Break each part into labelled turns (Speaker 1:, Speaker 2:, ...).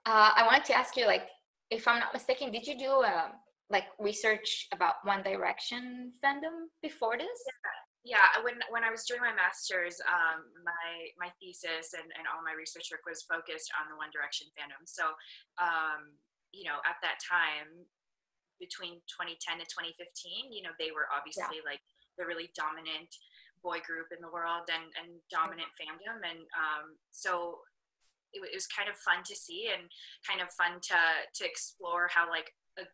Speaker 1: I wanted to ask you, like, if I'm not mistaken, did you do like research about One Direction fandom before this?
Speaker 2: Yeah, when I was doing my master's, my thesis and all my research work was focused on the One Direction fandom. So, at that time, between 2010 to 2015, they were
Speaker 1: Yeah.
Speaker 2: obviously like the really dominant boy group in the world and dominant fandom. And so it was kind of fun to see and kind of fun to explore how like a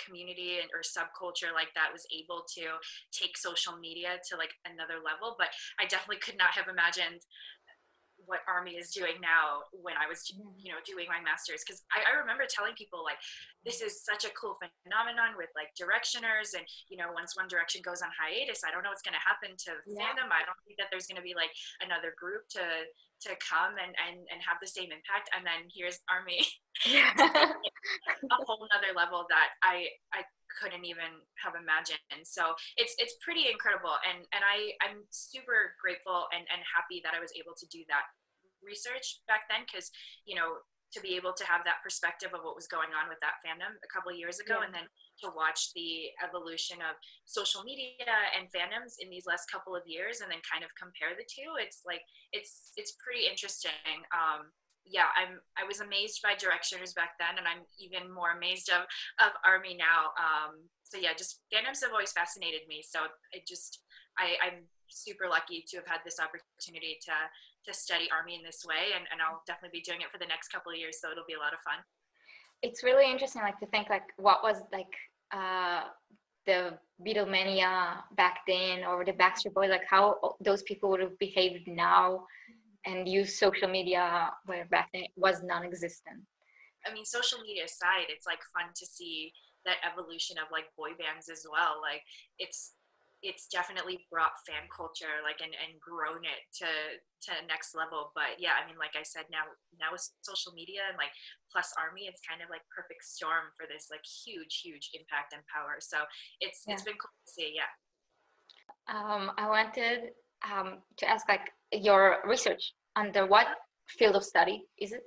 Speaker 2: community or subculture like that was able to take social media to like another level. But I definitely could not have imagined what Army is doing now when I was doing my master's, because I remember telling people like this is such a cool phenomenon with like directioners, and once One Direction goes on hiatus, I don't know what's going to happen to fandom. I don't think that there's going to be like another group to come and have the same impact, and then here's Army
Speaker 1: Yeah.
Speaker 2: a whole nother level that I couldn't even have imagined. So it's pretty incredible, and I'm super grateful and happy that I was able to do that research back then, because to be able to have that perspective of what was going on with that fandom a couple of years ago, and then to watch the evolution of social media and fandoms in these last couple of years, and then kind of compare the two, it's like it's pretty interesting. I was amazed by directioners back then, and I'm even more amazed of Army now. So yeah, just fandoms have always fascinated me. So I'm super lucky to have had this opportunity to study Army in this way, and I'll definitely be doing it for the next couple of years. So it'll be a lot of fun.
Speaker 1: It's really interesting, like, to think like what was like the Beatlemania back then, or the Backstreet Boys, like how those people would have behaved now and use social media, where back then it was non-existent.
Speaker 2: I mean, social media aside, it's like fun to see that evolution of like boy bands as well. Like it's definitely brought fan culture like and grown it to next level. But yeah, I mean, like I said, now with social media and like plus Army, it's kind of like perfect storm for this like huge impact and power. So it's been cool to see. Yeah.
Speaker 1: I wanted to ask, like, your research under what field of study is it?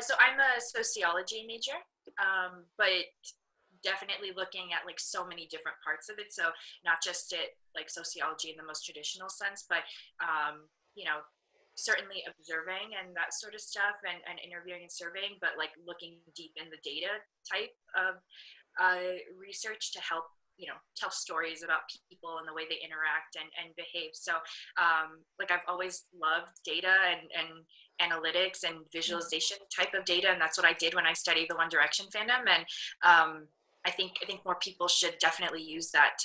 Speaker 2: So I'm a sociology major, but definitely looking at like so many different parts of it. So not just at like sociology in the most traditional sense, but certainly observing and that sort of stuff, and interviewing and surveying, but like looking deep in the data type of research to help tell stories about people and the way they interact and behave. So like I've always loved data and analytics and visualization type of data, and that's what I did when I studied the One Direction fandom. And I think more people should definitely use that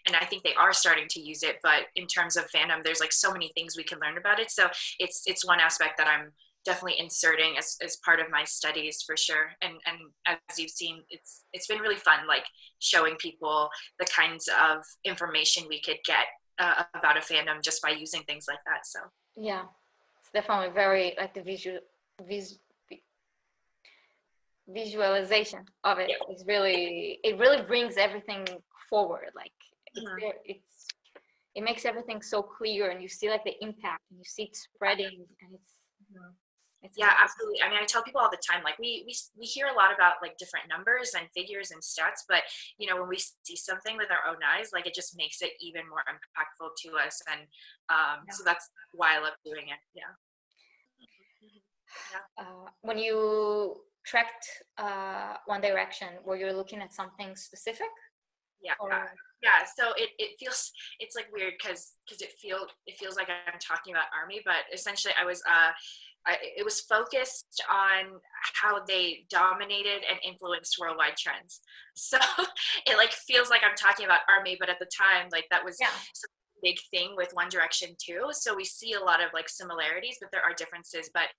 Speaker 2: and I think they are starting to use it. But in terms of fandom, there's like so many things we can learn about it. So it's one aspect that I'm definitely inserting as part of my studies for sure. And as you've seen, it's been really fun, like showing people the kinds of information we could get about a fandom just by using things like that. So
Speaker 1: yeah, it's definitely very like the visualization of it is really, it really brings everything forward. Like it makes everything so clear, and you see like the impact, and you see it spreading, and it's
Speaker 2: yeah, absolutely. I mean, I tell people all the time, like we hear a lot about like different numbers and figures and stats, but when we see something with our own eyes, like it just makes it even more impactful to us. And so that's why I love doing it. Yeah.
Speaker 1: When you tracked One Direction, were you looking at something specific?
Speaker 2: Yeah. Yeah. So it feels, it's like weird because it feels like I'm talking about Army, but essentially I was it was focused on how they dominated and influenced worldwide trends. So it like feels like I'm talking about Army, but at the time, like that was such a big thing with One Direction too. So we see a lot of like similarities, but there are differences. But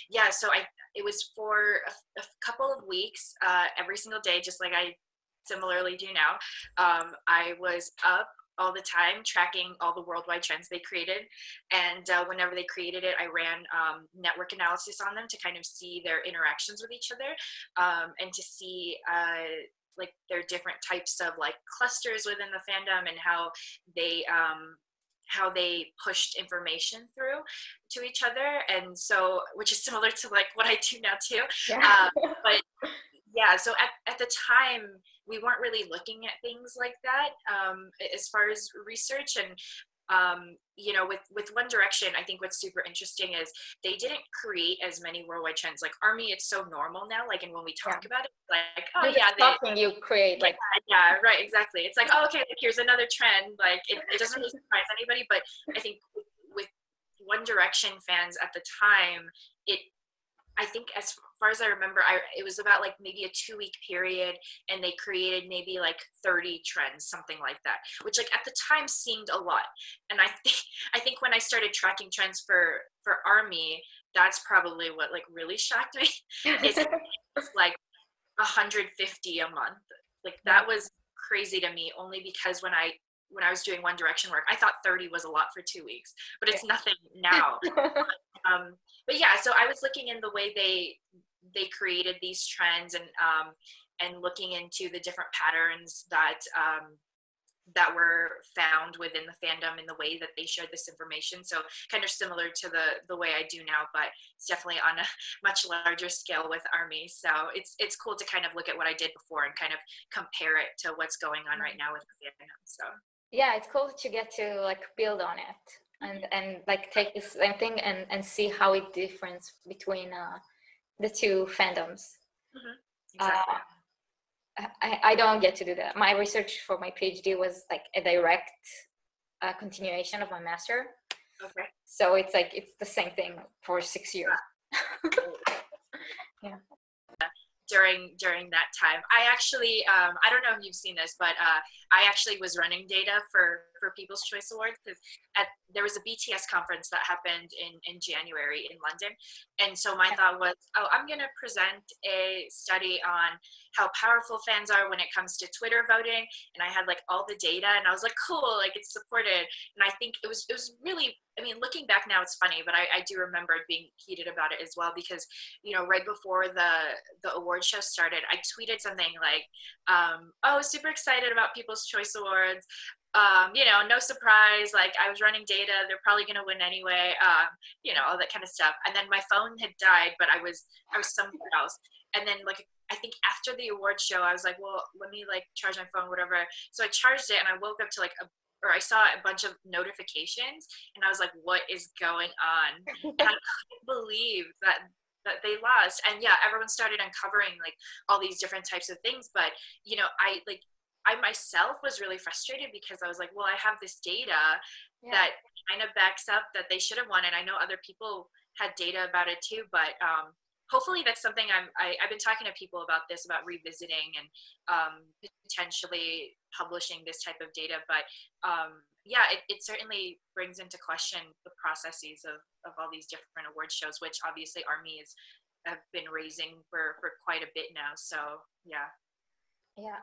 Speaker 2: yeah, so it was for a couple of weeks, every single day, just like I similarly do now. I was up all the time tracking all the worldwide trends they created, and whenever they created it, I ran network analysis on them to kind of see their interactions with each other, and to see like their different types of like clusters within the fandom, and how how they pushed information through to each other. And so, which is similar to like what I do now too.
Speaker 1: Yeah.
Speaker 2: But yeah, so at the time, we weren't really looking at things like that as far as research. And you know, with One Direction, I think what's super interesting is they didn't create as many worldwide trends. Like ARMY, it's so normal now. Like, and when we talk about it, like, oh
Speaker 1: You're
Speaker 2: yeah,
Speaker 1: just talking, you create like.
Speaker 2: yeah, right, exactly. It's like, oh, okay, like, here's another trend. Like, it doesn't really surprise anybody. But I think with One Direction fans at the time, I think as far as I remember, it was about like maybe a 2-week period, and they created maybe like 30 trends, something like that, which like at the time seemed a lot. And I think when I started tracking trends for ARMY, that's probably what like really shocked me is like 150 a month. Like that was crazy to me, only because when I was doing One Direction work, I thought 30 was a lot for 2 weeks, but it's nothing now. But yeah, so I was looking in the way they created these trends, and looking into the different patterns that were found within the fandom in the way that they shared this information. So kind of similar to the way I do now, but it's definitely on a much larger scale with ARMY. So it's cool to kind of look at what I did before and kind of compare it to what's going on right now with the fandom. So
Speaker 1: yeah, it's cool that you get to like build on it and like take the same thing and see how it differs between the two fandoms.
Speaker 2: Exactly.
Speaker 1: I don't get to do that. My research for my PhD was like a direct continuation of my master.
Speaker 2: Okay.
Speaker 1: So it's like it's the same thing for 6 years. Yeah.
Speaker 2: During that time, I actually I don't know if you've seen this, but I actually was running data for People's Choice Awards, because there was a BTS conference that happened in January in London. And so my thought was, oh, I'm going to present a study on how powerful fans are when it comes to Twitter voting. And I had like all the data, and I was like, cool, like it's supported. And I think it was really, I mean, looking back now, it's funny, but I do remember being heated about it as well, because, you know, right before the award show started, I tweeted something like, oh, super excited about People's Choice Awards. You know, no surprise, like I was running data, they're probably going to win anyway, you know, all that kind of stuff. And then my phone had died, but I was somewhere else. And then like, I think after the award show, I was like, well, let me like charge my phone, whatever. So I charged it, and I woke up to like I saw a bunch of notifications, and I was like, what is going on? And I couldn't believe that they lost. And yeah, everyone started uncovering like all these different types of things. But, you know, I myself was really frustrated, because I was like, well, I have this data that kind of backs up that they should have won. And I know other people had data about it too, but hopefully that's something I've been talking to people about this, about revisiting and potentially publishing this type of data. But yeah, it certainly brings into question the processes of all these different award shows, which obviously ARMY have been raising for quite a bit now. So yeah.
Speaker 1: Yeah.